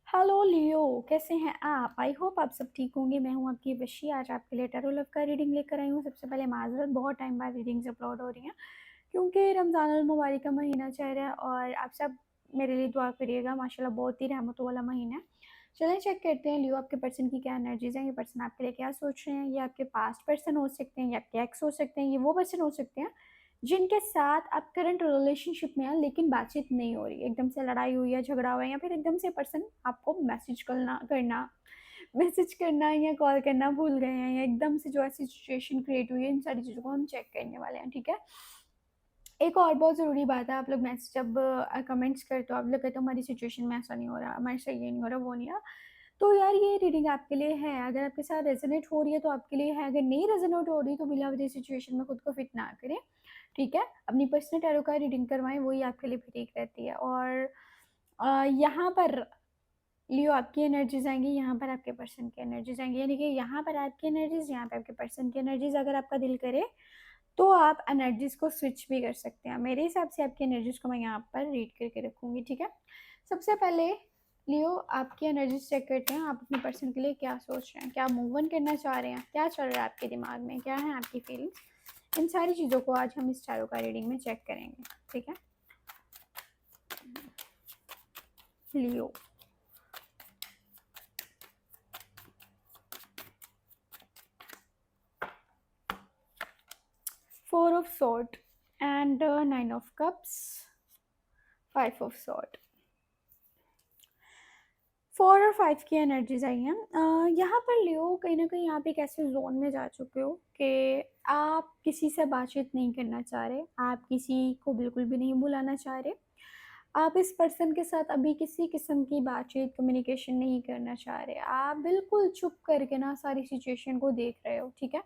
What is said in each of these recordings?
Hello लियो, कैसे हैं आप? आई होप आप सब ठीक होंगे। मैं हूं आपकी वशी। आज आपके लिए टैरो लव का रीडिंग लेकर आई हूं। सबसे पहले माजरत, बहुत टाइम बाद रीडिंग्स अपलोड हो रही हैं क्योंकि रमज़ान अल मुबारक का महीना चल रहा है और आप सब मेरे लिए दुआ करिएगा। माशाल्लाह बहुत ही रहमतों वाला महीना है। चलें चेक करते हैं लियो आपके पर्सन की क्या एनर्जीज हैं। ये पर्सन आपके लिए क्या सोच रहे हैं। ये आपके पास्ट पर्सन हो सकते हैं, ये आपके एक्स हो सकते हैं, ये वो पर्सन हो सकते हैं जिनके साथ आप करंट रिलेशनशिप में हैं लेकिन बातचीत नहीं हो रही। एकदम से लड़ाई हुई है, झगड़ा हुआ है, या फिर एकदम से पर्सन आपको मैसेज करना या कॉल करना भूल गए हैं, या एकदम से जो ऐसी सिचुएशन क्रिएट हुई है। इन सारी चीज़ों को हम चेक करने वाले हैं, ठीक है। एक और बहुत ज़रूरी बात है, आप लोग मैसेज जब कमेंट्स करते हो, आप लोग कहते हो हमारी सिचुएशन में ऐसा नहीं हो रहा, हमारे साथ ये नहीं हो रहा, वो नहीं हो रहा, तो यार ये रीडिंग आपके लिए है। अगर आपके साथ रेजोनेट हो रही है तो आपके लिए है, अगर नहीं रेजोनेट हो रही तो बिला वजह सिचुएशन में खुद को फिट ना करें, ठीक है। अपनी पर्सनल टैरो का रीडिंग करवाएं, वही आपके लिए भी ठीक रहती है। और यहाँ पर लियो आपकी एनर्जीज आएंगी, यहाँ पर आपके पर्सन की एनर्जीज आएंगी, यानी कि यहाँ पर आपकी एनर्जीज, यहाँ पे आपके पर्सन की एनर्जीज। अगर आपका दिल करे तो आप एनर्जीज को स्विच भी कर सकते हैं। मेरे हिसाब से आपकी एनर्जीज को मैं यहाँ पर रीड करके रखूँगी, ठीक है। सबसे पहले लियो आपकी एनर्जीज चेक करते हैं। आप अपने पर्सन के लिए क्या सोच रहे हैं, क्या मूव ऑन करना चाह रहे हैं, क्या चल रहा है आपके दिमाग में, क्या है आपकी फीलिंग्स। इन सारी चीज़ों को आज हम इस टैरो का रीडिंग में चेक करेंगे, ठीक है। लियो, 4 of sword and 9 of cups, 5 of sword। 4 और 5 की एनर्जीज आई हैं। यहाँ पर लियो कहीं ना कहीं आप एक ऐसे जोन में जा चुके हो कि आप किसी से बातचीत नहीं करना चाह रहे, आप किसी को बिल्कुल भी नहीं बुलाना चाह रहे, आप इस पर्सन के साथ अभी किसी किस्म की बातचीत कम्युनिकेशन नहीं करना चाह रहे। आप बिल्कुल चुप करके ना सारी सिचुएशन को देख रहे हो, ठीक है।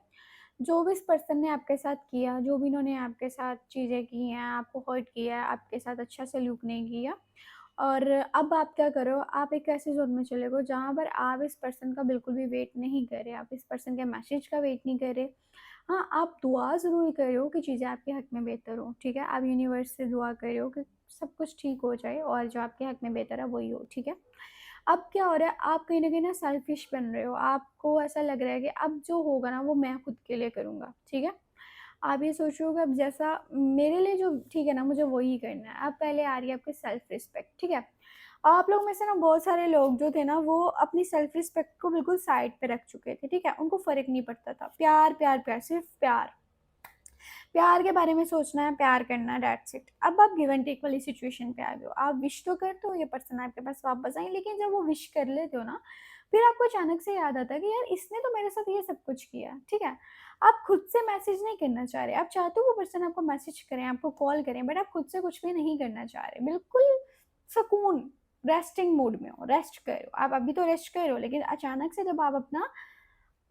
जो भी इस पर्सन ने आपके साथ किया, जो भी इन्होंने आपके साथ चीज़ें की हैं, आपको हर्ट किया है, आपके साथ अच्छा सलूक नहीं किया, और अब आप क्या करो, आप एक ऐसे जोन में चले गए जहाँ पर आप इस पर्सन का बिल्कुल भी वेट नहीं कर रहे, आप इस पर्सन के मैसेज का वेट नहीं कर रहे। हाँ, आप दुआ ज़रूर कर रहे हो कि चीज़ें आपके हक में बेहतर हो, ठीक है। आप यूनिवर्स से दुआ कर रहे हो कि सब कुछ ठीक हो जाए और जो आपके हक में बेहतर है वही हो, ठीक है। अब क्या हो रहा है, आप कहीं न कहीं ना सेल्फिश बन रहे हो। आपको ऐसा लग रहा है कि अब जो होगा ना वो मैं खुद के लिए करूँगा, ठीक है। आप ये सोच रहे हो कि अब जैसा मेरे लिए जो ठीक है ना, मुझे वही करना है। अब पहले आ रही है आपकी सेल्फ रिस्पेक्ट, ठीक है। आप लोग में से ना बहुत सारे लोग जो थे ना वो अपनी सेल्फ रिस्पेक्ट को बिल्कुल साइड पे रख चुके थे, ठीक है। उनको फ़र्क नहीं पड़ता था। प्यार, प्यार, प्यार, सिर्फ़ प्यार। प्यार के बारे में सोचना है, प्यार करना है, दैट्स इट। अब आप गिव एंड टेक वाली सिचुएशन पे आ गए हो। आप विश तो करते हो ये पर्सन आपके पास वापस आए, लेकिन जब वो विश कर लेते हो ना, फिर आपको अचानक से याद आता है कि यार इसने तो मेरे साथ ये सब कुछ किया, ठीक है। आप खुद से मैसेज नहीं करना चाह रहे, आप चाहते हो वो पर्सन आपको मैसेज करें, आपको कॉल करें, बट आप खुद से कुछ भी नहीं करना चाह रहे। बिल्कुल सुकून, रेस्टिंग मोड में हो, रेस्ट करो। आप अभी तो रेस्ट करो, लेकिन अचानक से जब आप अपना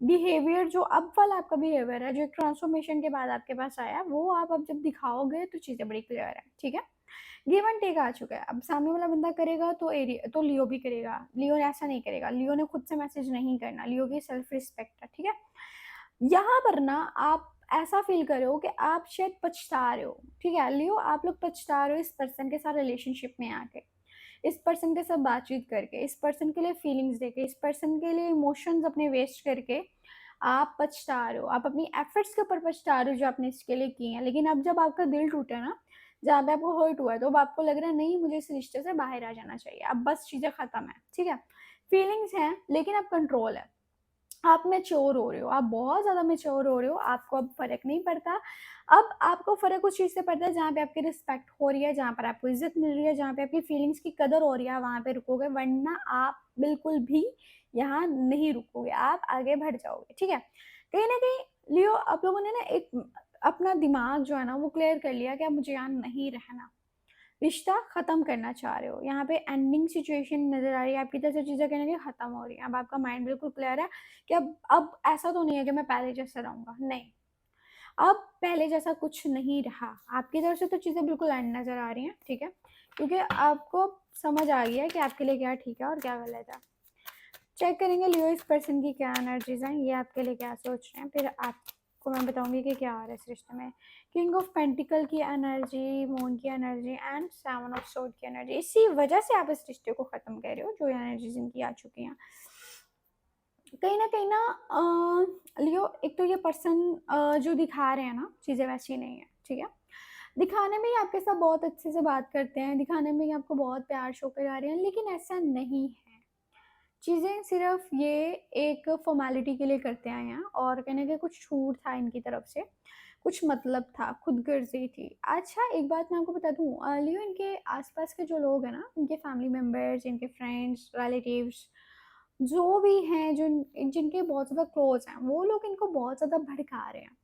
बिहेवियर, जो अब वाला आपका बिहेवियर है, जो एक ट्रांसफॉर्मेशन के बाद आपके पास आया, वो आप अब जब दिखाओगे तो चीज़ें बड़ी क्लियर है, ठीक है। गिव एंड टेक आ चुका है। अब सामने वाला बंदा करेगा तो एरिया तो लियो भी करेगा। लियो ने ऐसा नहीं करेगा, लियो ने खुद से मैसेज नहीं करना, लियो की सेल्फ रिस्पेक्ट है, ठीक है। यहाँ पर ना आप ऐसा फील करो कि आप शायद पछता रहे हो, ठीक है। लियो, आप लोग पछता रहे हो इस पर्सन के साथ रिलेशनशिप में आके, इस पर्सन के साथ बातचीत करके, इस पर्सन के लिए फीलिंग्स देके, इस पर्सन के लिए इमोशंस अपने वेस्ट करके आप पछता रहे हो। आप अपनी एफर्ट्स के ऊपर पछता रहे हो जो आपने इसके लिए किए हैं। लेकिन अब जब आपका दिल टूटा ना, जहाँ पे आपको हर्ट हुआ है, तो अब आपको लग रहा है नहीं, मुझे इस रिश्ते से बाहर आ जाना चाहिए, अब बस चीज़ें ख़त्म है, ठीक है। फीलिंग्स हैं लेकिन अब कंट्रोल है। आप मैच्योर हो रहे हो, आप बहुत ज़्यादा मैच्योर हो रहे हो, आपको अब फ़र्क नहीं पड़ता। अब आपको फ़र्क उस चीज़ से पड़ता है जहाँ पे आपकी रिस्पेक्ट हो रही है, जहाँ पर आपको इज़्ज़त मिल रही है, जहाँ पे आपकी फीलिंग्स की कदर हो रही है, वहाँ पे रुकोगे, वरना आप बिल्कुल भी यहाँ नहीं रुकोगे, आप आगे बढ़ जाओगे, ठीक है। कहीं न कहीं लियो, आप लोगों ने ना एक अपना दिमाग जो है ना वो क्लियर कर लिया कि अब मुझे यहाँ नहीं रहना। रिश्ता ख़त्म करना चाह रहे हो, यहाँ पे एंडिंग सिचुएशन नज़र आ रही है, आपकी तरफ से चीज़ें कहीं न कहीं ख़त्म हो रही हैं। अब आपका माइंड बिल्कुल क्लियर है कि अब ऐसा तो नहीं है कि मैं पहले जैसा रहूँगा, नहीं। अब पहले जैसा कुछ नहीं रहा। आपकी तरफ से तो चीज़ें बिल्कुल एंड नज़र आ रही हैं, ठीक है? क्योंकि आपको समझ आ गया है कि आपके लिए क्या ठीक है और क्या गलत है। चेक करेंगे लियो इस पर्सन की क्या एनर्जीज़ हैं, ये आपके लिए क्या सोच रहे हैं, फिर आप आपको मैं बताऊंगी कि क्या आ रहा है इस रिश्ते में। किंग ऑफ पेंटिकल की एनर्जी, मून की energy and seven of sword की एनर्जी। इसी वजह से आप इस रिश्ते को ख़त्म कर रहे हो, जो एनर्जीज इनकी आ चुकी हैं। कहीं ना लियो, एक तो ये पर्सन जो दिखा रहे हैं ना चीज़ें वैसी नहीं है, ठीक है। दिखाने में ही आपके साथ बहुत अच्छे से बात करते हैं, दिखाने में ही आपको बहुत प्यार शो करा रहे हैं, लेकिन ऐसा नहीं है। चीज़ें सिर्फ ये एक फॉर्मेलिटी के लिए करते आए हैं, और कहीं ना कहीं कुछ छूट था इनकी तरफ से, कुछ मतलब था, खुदगर्जी थी। अच्छा, एक बात मैं आपको बता दूं, लियो इनके आसपास के जो लोग हैं ना, इनके फैमिली मेम्बर्स, इनके फ्रेंड्स, रिलेटिव्स, जो भी हैं, जो जिनके बहुत ज़्यादा क्लोज हैं, वो लोग इनको बहुत ज़्यादा भड़का रहे हैं,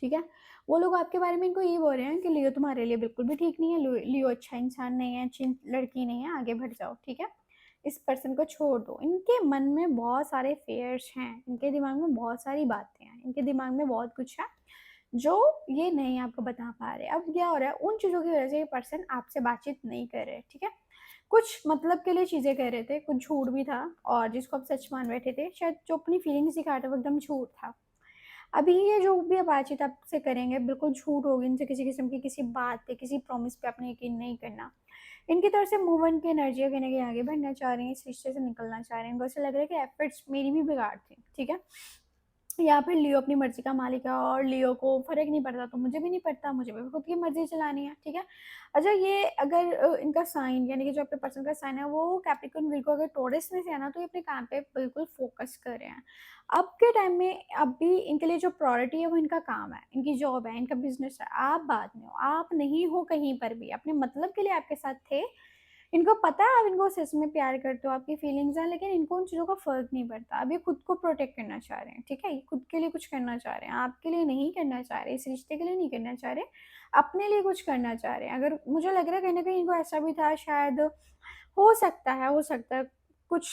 ठीक है। वो लोग आपके बारे में इनको ये बोल रहे हैं कि लियो तुम्हारे लिए बिल्कुल भी ठीक नहीं है, लियो अच्छा इंसान नहीं है, अच्छी लड़की नहीं है, आगे बढ़ जाओ, ठीक है। इस पर्सन को छोड़ दो। इनके मन में बहुत सारे फेयर्स हैं, इनके दिमाग में बहुत सारी बातें हैं, इनके दिमाग में बहुत कुछ है जो ये नहीं आपको बता पा रहे। अब क्या हो रहा है, उन चीज़ों की वजह से ये पर्सन आपसे बातचीत नहीं कर रहे, ठीक है। कुछ मतलब के लिए चीज़ें कह रहे थे, कुछ झूठ भी था, और जिसको आप सच मान बैठे थे, शायद जो अपनी फीलिंग्स दिखा रहे थे वो एकदम झूठ था। अभी ये जो भी आप बातचीत आपसे करेंगे बिल्कुल झूठ होगी, इनसे किसी किस्म की किसी बात पे, किसी प्रॉमिस पे आपने यकीन नहीं करना। इनकी तरफ से मूव ऑन की एनर्जी है, कहीं ना कहीं आगे बढ़ना चाह रहे हैं, इस रिश्ते से निकलना चाह रहे हैं। इनको ऐसा लग रहा है कि एफर्ट्स मेरी भी बेकार थी, ठीक है। या फिर लियो अपनी मर्जी का मालिक है, और लियो को फर्क नहीं पड़ता, तो मुझे भी नहीं पड़ता, मुझे भी खुद की मर्जी चलानी है, ठीक है। अच्छा, ये अगर इनका साइन, यानी कि जो आपके पर्सन का साइन है वो कैप्रिकॉर्न, विर्गो, अगर टॉरस में से है ना, तो ये अपने काम पे बिल्कुल फोकस कर रहे हैं। अब के टाइम में अभी इनके लिए जो प्रायोरिटी है वो इनका काम है, इनकी जॉब है, इनका बिजनेस है। आप बाद में हो, आप नहीं हो कहीं पर भी, अपने मतलब के लिए आपके साथ थे। इनको पता है आप इनको सच में प्यार करते हो, आपकी फीलिंग्स हैं, लेकिन इनको उन चीज़ों का फ़र्क नहीं पड़ता। अब ये खुद को प्रोटेक्ट करना चाह रहे हैं, ठीक है। ये खुद के लिए कुछ करना चाह रहे हैं, आपके लिए नहीं करना चाह रहे, इस रिश्ते के लिए नहीं करना चाह रहे, अपने लिए कुछ करना चाह रहे हैं। अगर मुझे लग रहा है कहीं न कहीं इनको ऐसा भी था, शायद हो सकता है कुछ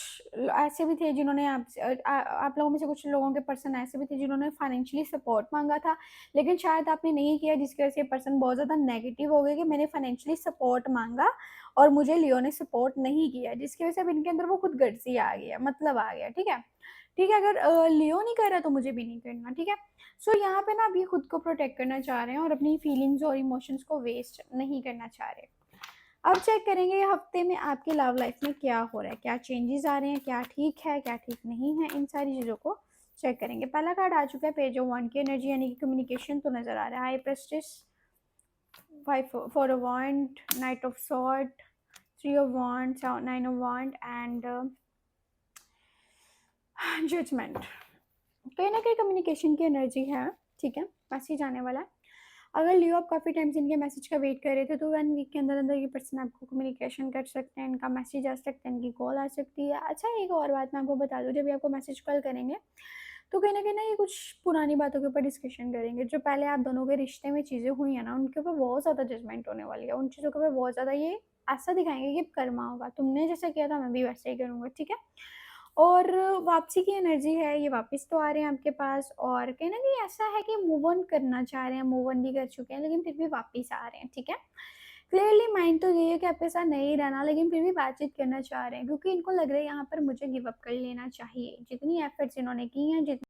ऐसे भी थे जिन्होंने आपसे आप लोगों में से कुछ लोगों के पर्सन ऐसे भी थे जिन्होंने फाइनेंशियली सपोर्ट माँगा था, लेकिन शायद आपने नहीं किया, जिसकी वजह से ये पर्सन बहुत ज़्यादा नेगेटिव हो गए कि मैंने फाइनेंशियली सपोर्ट माँगा और मुझे लियो ने सपोर्ट नहीं किया, जिसकी वजह से अब इनके अंदर वो खुदगर्ज़ी आ गई है, मतलब आ गया, ठीक है? ठीक है, अगर लियो नहीं कर रहा तो मुझे भी नहीं करना, ठीक है? सो यहाँ पे ना अब ये खुद को प्रोटेक्ट करना चाह रहे हैं और अपनी फीलिंग्स और इमोशंस को वेस्ट नहीं करना चाह रहे। अब चेक करेंगे ये हफ्ते में आपकी लव लाइफ में क्या हो रहा है, क्या चेंजेस आ रहे हैं, क्या ठीक है, क्या ठीक नहीं है, इन सारी चीज़ों को चेक करेंगे। पहला कार्ड आ चुका है पेज ऑफ वन की एनर्जी, यानी कि कम्युनिकेशन तो नज़र आ रहा है। High priestess, five for a wand, knight of sword, three of wand, nine of wand and judgement. कहीं ना कहीं कम्युनिकेशन की एनर्जी है, ठीक है, मैसेज आने वाला है। अगर लियो आप काफ़ी टाइम से इनके मैसेज का वेट कर रहे थे, तो 1 वीक के अंदर अंदर ये पर्सन आपको कम्युनिकेशन कर सकते हैं, इनका मैसेज आ सकता है, इनकी कॉल आ सकती है। अच्छा, एक और बात मैं आपको बता दूँ, जब ये आपको मैसेज कॉल करेंगे तो कहीं ना ये कुछ पुरानी बातों के ऊपर डिस्कशन करेंगे। जो पहले आप दोनों के रिश्ते में चीज़ें हुई हैं ना, उनके ऊपर बहुत ज़्यादा जजमेंट होने वाली है, उन चीज़ों के ऊपर बहुत ज़्यादा ये ऐसा दिखाएंगे कि कर्मा होगा, तुमने जैसा किया था मैं भी वैसे ही करूँगा, ठीक है। और वापसी की एनर्जी है, ये वापस तो आ रहे हैं आपके पास, और कहीं न कहीं ऐसा है कि मूव ऑन करना चाह रहे हैं, मूव ऑन भी कर चुके हैं, लेकिन फिर भी वापस आ रहे हैं, ठीक है। क्लियरली माइंड तो ये है कि आपके साथ नहीं रहना, लेकिन फिर भी बातचीत करना चाह रहे हैं, क्योंकि इनको लग रहा है यहाँ पर मुझे गिव अप कर लेना चाहिए। जितनी एफर्ट्स इन्होंने की हैं, जितनी